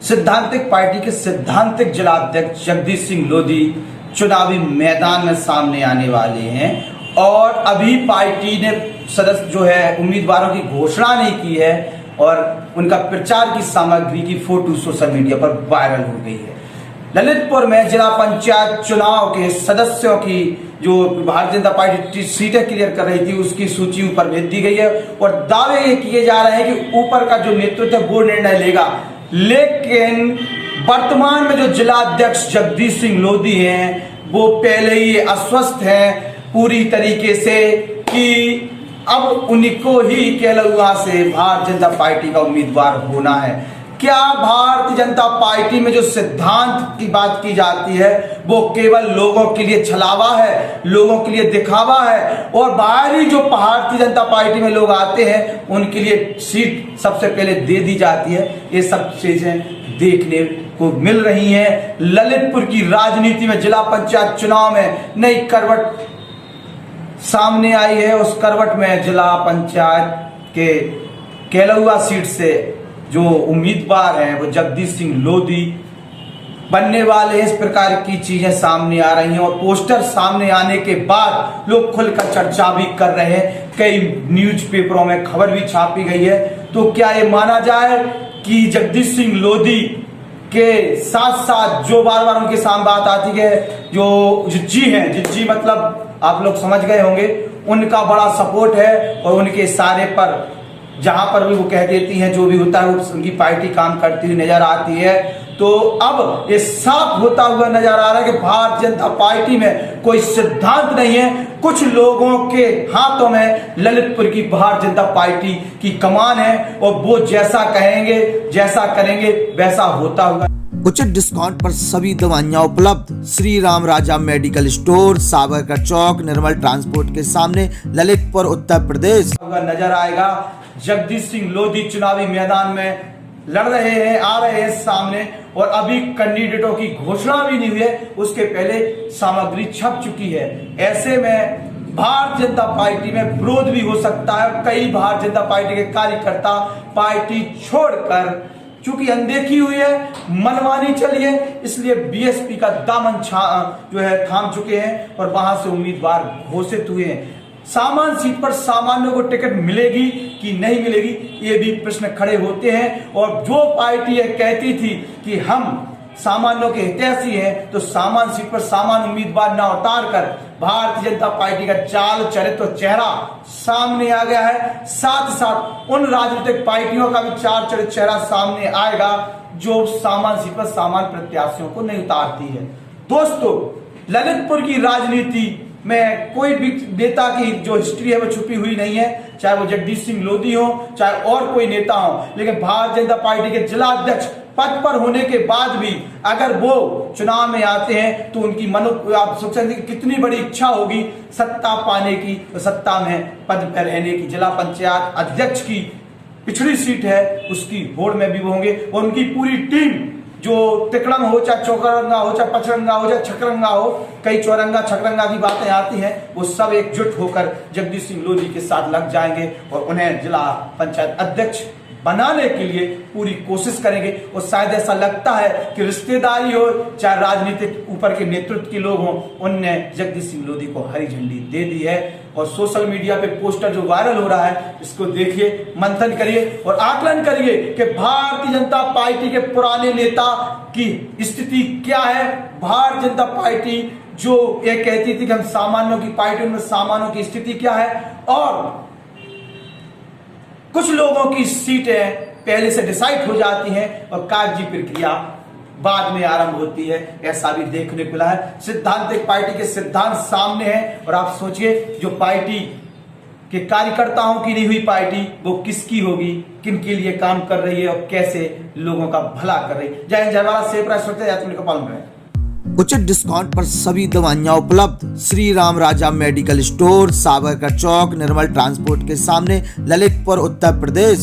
सिद्धांतिक पार्टी के सिद्धांतिक जिलाध्यक्ष जगदीश सिंह लोधी चुनावी मैदान में सामने आने वाले हैं और अभी पार्टी ने सदस्य जो है उम्मीदवारों की घोषणा नहीं की है और उनका प्रचार की सामग्री की फोटो सोशल मीडिया पर वायरल हो गई है। ललितपुर में जिला पंचायत चुनाव के सदस्यों की जो भारतीय जनता पार्टी सीटें क्लियर कर रही थी उसकी सूची ऊपर भेज दी गई है और दावे ये किए जा रहे हैं कि ऊपर का जो नेतृत्व है वो निर्णय लेगा, लेकिन वर्तमान में जो जिलाध्यक्ष जगदीश सिंह लोधी हैं वो पहले ही अस्वस्थ हैं पूरी तरीके से कि अब उन्हीं को ही केलुआ से भारतीय जनता पार्टी का उम्मीदवार होना है। क्या भारतीय जनता पार्टी में जो सिद्धांत की बात की जाती है वो केवल लोगों के लिए छलावा है, लोगों के लिए दिखावा है और बाहरी जो भारतीय जनता पार्टी में लोग आते हैं उनके लिए सीट सबसे पहले दे दी जाती है? ये सब चीजें देखने को मिल रही हैं। ललितपुर की राजनीति में जिला पंचायत चुनाव में नई करवट सामने आई है। उस करवट में जिला पंचायत के केलुआ सीट से जो उम्मीदवार हैं वो जगदीश सिंह लोधी बनने वाले हैं। इस प्रकार की चीजें सामने आ रही हैं और पोस्टर सामने आने के बाद लोग खुलकर चर्चा भी कर रहे हैं। कई न्यूज़पेपरों में खबर भी छापी गई है। तो क्या ये माना जाए कि जगदीश सिंह लोधी के साथ साथ जो बार बार उनके सामने बात आती है जो जिज्जी हैं, जिज्जी मतलब आप लोग समझ गए होंगे, उनका बड़ा सपोर्ट है और उनके इशारे पर जहां पर भी वो कह देती हैं जो भी होता है उनकी पार्टी काम करती हुई नजर आती है। तो अब ये साफ होता हुआ नजर आ रहा है कि भारतीय जनता पार्टी में कोई सिद्धांत नहीं है। कुछ लोगों के हाथों में ललितपुर की भारतीय जनता पार्टी की कमान है और वो जैसा कहेंगे, जैसा करेंगे वैसा होता होगा। उचित डिस्काउंट पर सभी दवाइयाँ उपलब्ध। श्री राम राजा मेडिकल स्टोर, साबरकर चौक, निर्मल ट्रांसपोर्ट के सामने, ललितपुर, उत्तर प्रदेश। नजर आएगा जगदीश सिंह लोधी चुनावी मैदान में लड़ रहे हैं, आ रहे हैं सामने और अभी कैंडिडेटों की घोषणा भी नहीं हुई है, उसके पहले सामग्री छप चुकी है। ऐसे में भारतीय जनता पार्टी में विरोध भी हो सकता है। कई भारतीय जनता पार्टी के कार्यकर्ता पार्टी छोड़कर चूंकि अनदेखी हुई है, मनमानी चली है, इसलिए बीएसपी का दामन जो है थाम चुके हैं और वहां से उम्मीदवार घोषित हुए हैं। सामान्य सीट पर सामान्यों को टिकट मिलेगी कि नहीं मिलेगी ये भी प्रश्न खड़े होते हैं। और जो पार्टी ये कहती थी कि हम सामान्यों के हितैषी हैं तो सामान्य सीट पर सामान्य उम्मीदवार न उतार कर भारतीय जनता पार्टी का चाल चरित्र चेहरा सामने आ गया है। साथ साथ उन राजनीतिक पार्टियों का भी चाल चरित्र चेहरा सामने आएगा जो सामान्य सीट पर सामान्य प्रत्याशियों को नहीं उतारती है। दोस्तों, ललितपुर की राजनीति में कोई भी नेता की जो हिस्ट्री है वो छुपी हुई नहीं है, चाहे वो जगदीश सिंह लोधी हो चाहे और कोई नेता हो, लेकिन भारतीय जनता पार्टी के जिला अध्यक्ष पद पर होने के बाद भी अगर वो चुनाव में आते हैं तो उनकी आप सोच सकते हैं कितनी बड़ी इच्छा होगी सत्ता पाने की, तो सत्ता में पद पर रहने की। जिला पंचायत अध्यक्ष की पिछड़ी सीट है उसकी होड़ में भी वो होंगे और उनकी पूरी टीम जो तिकड़म हो चाहे चौकरंगा हो चाहे पचरंगा हो चाहे छकरंगा हो, कई चौरंगा छकरंगा की बातें आती हैं, वो सब एकजुट होकर जगदीश सिंह लोधी के साथ लग जाएंगे और उन्हें जिला पंचायत अध्यक्ष बनाने के लिए पूरी कोशिश करेंगे। और शायद ऐसा लगता है कि रिश्तेदारी हो चाहे राजनीतिक ऊपर के नेतृत्व के लोग हों, उनने जगदीश सिंह लोधी को हरी झंडी दे दी है। और सोशल मीडिया पे पोस्टर जो वायरल हो रहा है इसको देखिए, मंथन करिए और आकलन करिए कि भारतीय जनता पार्टी के पुराने नेता की स्थिति क्या है। भारतीय जनता पार्टी जो ये कहती थी कि हम सामान्यों की पार्टी, उनमें सामान्यों की स्थिति क्या है और कुछ लोगों की सीटें पहले से डिसाइड हो जाती हैं और कागजी प्रक्रिया बाद में आरंभ होती है, ऐसा भी देखने को मिला है। सिद्धांतिक पार्टी के सिद्धांत सामने हैं और आप सोचिए जो पार्टी के कार्यकर्ताओं की नहीं हुई पार्टी वो किसकी होगी, किन के लिए काम कर रही है और कैसे लोगों का भला कर रही है। जय हिंद, जय भारत, सेफ रहे, सुरक्षित रहे, पालन करें। उचित डिस्काउंट पर सभी दवाइयाँ उपलब्ध। श्री राम राजा मेडिकल स्टोर, साबरकर चौक, निर्मल ट्रांसपोर्ट के सामने, ललितपुर, उत्तर प्रदेश।